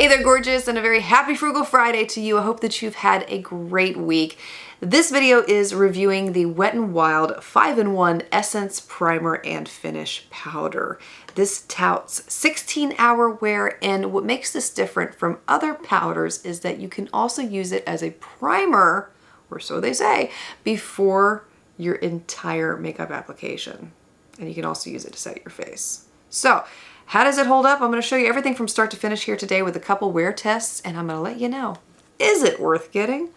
Hey there, gorgeous, and a very happy Frugal Friday to you. I hope that you've had a great week. This video is reviewing the Wet n Wild 5-in-1 Essence Primer and Finish Powder. This touts 16-hour wear, and what makes this different from other powders is that you can also use it as a primer, or so they say, before your entire makeup application. And you can also use it to set your face. So, how does it hold up? I'm going to show you everything from start to finish here today with a couple wear tests, and I'm going to let you know, is it worth getting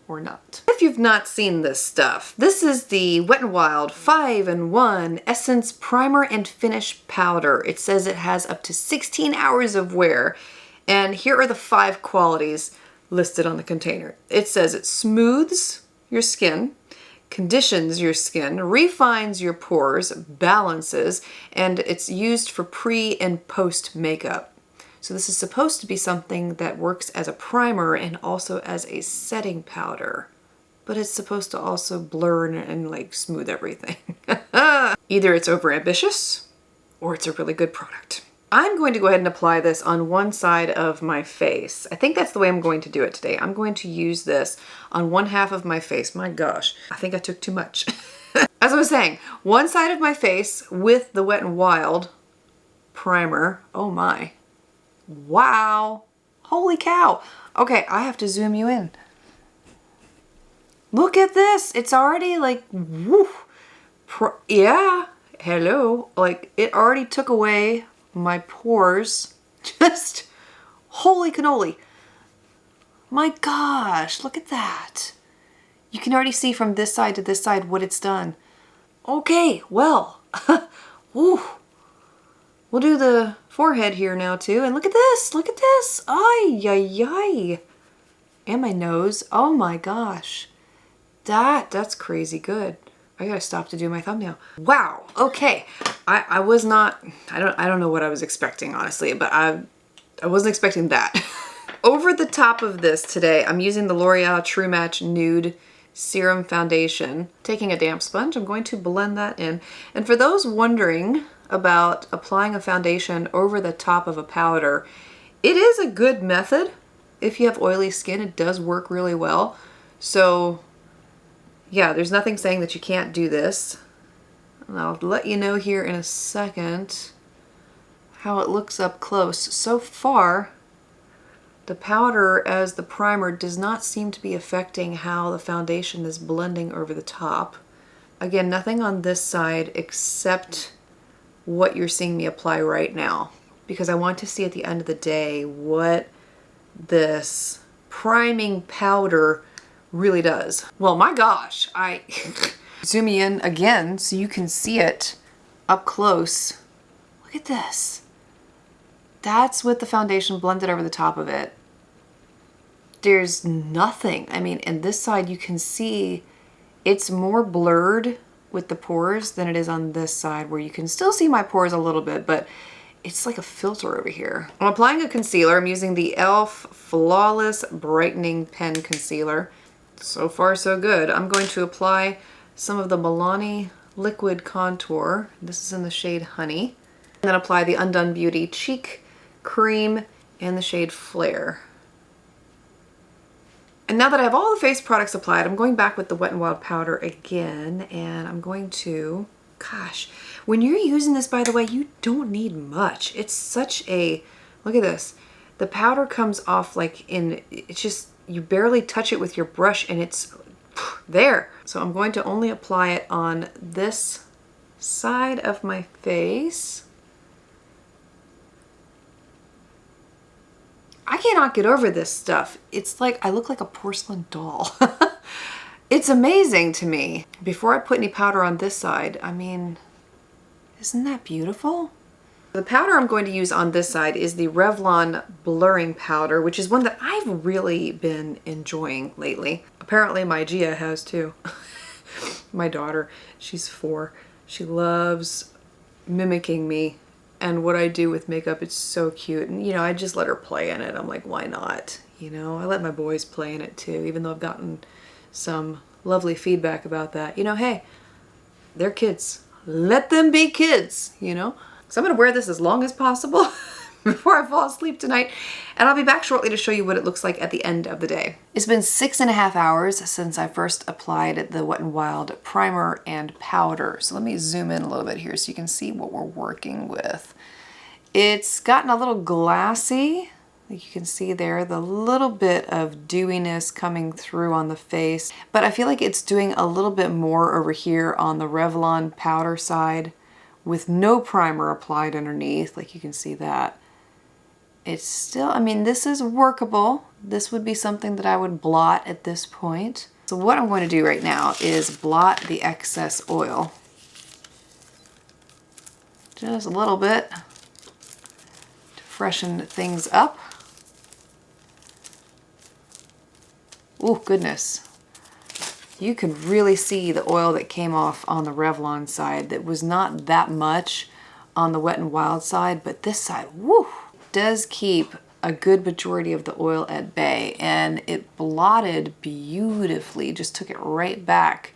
or not? If you've not seen this stuff, this is the Wet n Wild 5-in-1 Essence Primer and Finish Powder. It says it has up to 16 hours of wear, and here are the 5 qualities listed on the container. It says it smooths your skin, conditions your skin, refines your pores, balances, and it's used for pre and post makeup. So this is supposed to be something that works as a primer and also as a setting powder, but it's supposed to also blur and like smooth everything. Either it's overambitious or it's a really good product. I'm going to go ahead and apply this on one side of my face. I think that's the way I'm going to do it today. I'm going to use this on one half of my face. My gosh, I think I took too much. As I was saying, one side of my face with the Wet n Wild primer. Oh my. Wow. Holy cow. Okay, I have to zoom you in. Look at this. It's already like, woo. Yeah. Hello. Like, it already took away my pores. Just holy cannoli. My gosh, look at that. You can already see from this side to this side what it's done. Okay, well, woo. We'll do the forehead here now too. And look at this, look at this. Ay, ay, ay. And my nose. Oh my gosh. That's crazy good. I gotta stop to do my thumbnail. Wow. Okay. I was not, I don't know what I was expecting, honestly, but I wasn't expecting that. Over the top of this today, I'm using the L'Oreal True Match Nude Serum Foundation. Taking a damp sponge, I'm going to blend that in. And for those wondering about applying a foundation over the top of a powder, it is a good method. If you have oily skin, it does work really well. So yeah, there's nothing saying that you can't do this. And I'll let you know here in a second how it looks up close. So far, the powder as the primer does not seem to be affecting how the foundation is blending over the top. Again, nothing on this side except what you're seeing me apply right now, because I want to see at the end of the day what this priming powder really does. Well, my gosh, I zoom you in again so you can see it up close. Look at this. That's with the foundation blended over the top of it. There's nothing. I mean, in this side you can see it's more blurred with the pores than it is on this side, where you can still see my pores a little bit, but it's like a filter over here. I'm applying a concealer. I'm using the e.l.f. Flawless Brightening Pen Concealer. So far, so good. I'm going to apply some of the Milani Liquid Contour. This is in the shade Honey. And then apply the Undone Beauty Cheek Cream in the shade Flare. And now that I have all the face products applied, I'm going back with the Wet n Wild powder again, and I'm going to, gosh, when you're using this, by the way, you don't need much. It's such a, look at this. The powder comes off like in, it's just, you barely touch it with your brush and it's there. So I'm going to only apply it on this side of my face. I cannot get over this stuff. It's like I look like a porcelain doll. It's amazing to me. Before I put any powder on this side, I mean, isn't that beautiful? The powder I'm going to use on this side is the Revlon Blurring Powder, which is one that I've really been enjoying lately. Apparently my Gia has too. My daughter, she's 4. She loves mimicking me and what I do with makeup. It's so cute. And you know, I just let her play in it. I'm like, why not? You know, I let my boys play in it too, even though I've gotten some lovely feedback about that. You know, hey, they're kids. Let them be kids, you know? So I'm gonna wear this as long as possible before I fall asleep tonight. And I'll be back shortly to show you what it looks like at the end of the day. It's been 6.5 hours since I first applied the Wet n Wild primer and powder. So let me zoom in a little bit here so you can see what we're working with. It's gotten a little glassy. Like you can see there, the little bit of dewiness coming through on the face. But I feel like it's doing a little bit more over here on the Revlon powder side with no primer applied underneath. Like you can see that. It's still, I mean, this is workable. This would be something that I would blot at this point. So what I'm going to do right now is blot the excess oil. Just a little bit to freshen things up. Oh, goodness. You could really see the oil that came off on the Revlon side. That was not that much on the Wet n Wild side, but this side, woo, does keep a good majority of the oil at bay, and it blotted beautifully. Just took it right back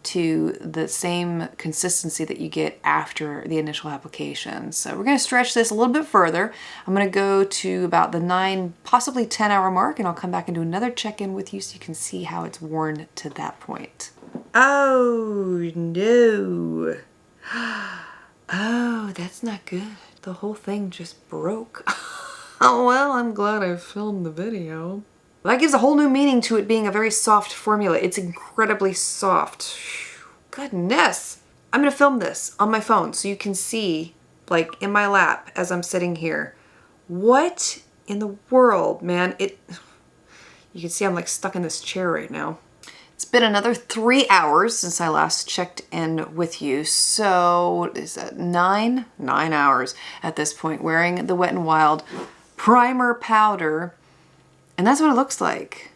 to the same consistency that you get after the initial application. So we're going to stretch this a little bit further. I'm going to go to about the 9, possibly 10 hour mark, and I'll come back and do another check-in with you so you can see how it's worn to that point. Oh no. Oh, that's not good. The whole thing just broke. Oh well, I'm glad I filmed the video. That gives a whole new meaning to it being a very soft formula. It's incredibly soft. Goodness. I'm gonna film this on my phone so you can see, like in my lap as I'm sitting here. What in the world, man? You can see I'm like stuck in this chair right now. It's been another 3 hours since I last checked in with you. So what is that, 9 hours at this point, wearing the Wet n Wild primer powder. And that's what it looks like.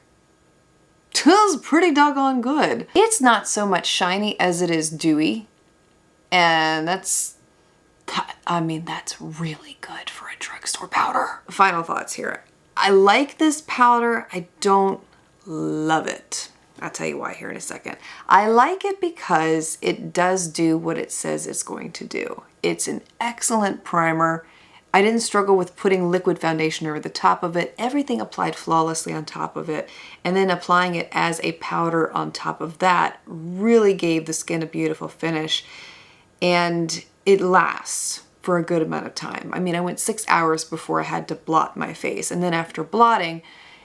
It feels pretty doggone good. It's not so much shiny as it is dewy. And that's really good for a drugstore powder. Final thoughts here. I like this powder. I don't love it. I'll tell you why here in a second. I like it because it does do what it says it's going to do. It's an excellent primer. I didn't struggle with putting liquid foundation over the top of it. Everything applied flawlessly on top of it. And then applying it as a powder on top of that really gave the skin a beautiful finish. And it lasts for a good amount of time. I mean, I went 6 hours before I had to blot my face. And then after blotting,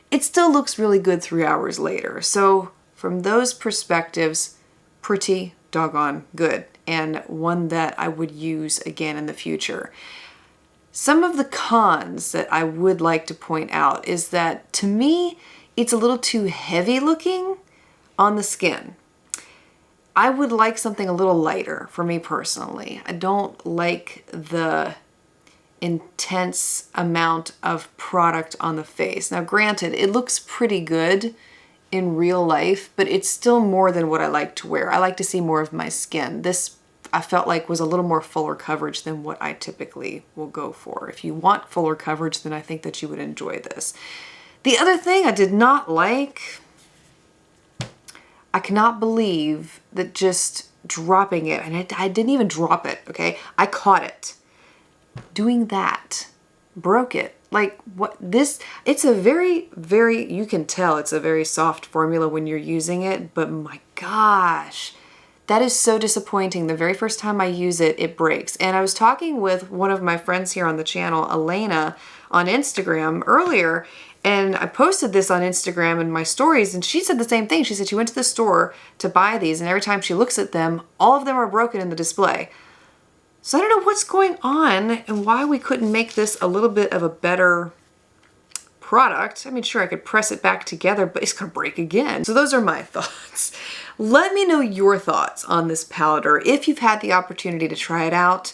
it still looks really good 3 hours later. So from those perspectives, pretty doggone good. And one that I would use again in the future. Some of the cons that I would like to point out is that, to me, it's a little too heavy looking on the skin. I would like something a little lighter for me personally. I don't like the intense amount of product on the face. Now granted, it looks pretty good in real life, but it's still more than what I like to wear. I like to see more of my skin. This I felt like was a little more fuller coverage than what I typically will go for. If you want fuller coverage, then I think that you would enjoy this. The other thing I did not like, I cannot believe that just dropping it, and I didn't even drop it, okay? I caught it. Doing that broke it. Like what this, it's a very, you can tell it's a very soft formula when you're using it, but my gosh, that is so disappointing. The very first time I use it, it breaks. And I was talking with one of my friends here on the channel, Elena, on Instagram earlier, and I posted this on Instagram in my stories, and she said the same thing. She said she went to the store to buy these, and every time she looks at them, all of them are broken in the display. So I don't know what's going on and why we couldn't make this a little bit of a better product. I mean, sure, I could press it back together, but it's gonna break again. So those are my thoughts. Let me know your thoughts on this powder, if you've had the opportunity to try it out,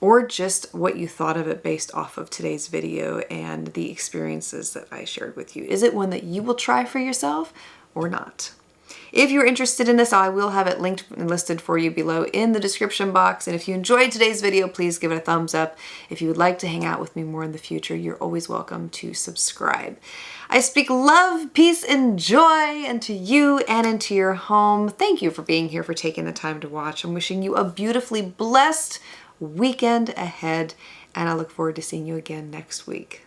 or just what you thought of it based off of today's video and the experiences that I shared with you. Is it one that you will try for yourself or not? If you're interested in this, I will have it linked and listed for you below in the description box. And if you enjoyed today's video, please give it a thumbs up. If you would like to hang out with me more in the future, you're always welcome to subscribe. I speak love, peace, and joy into you and into your home. Thank you for being here, for taking the time to watch. I'm wishing you a beautifully blessed, weekend ahead, and I look forward to seeing you again next week.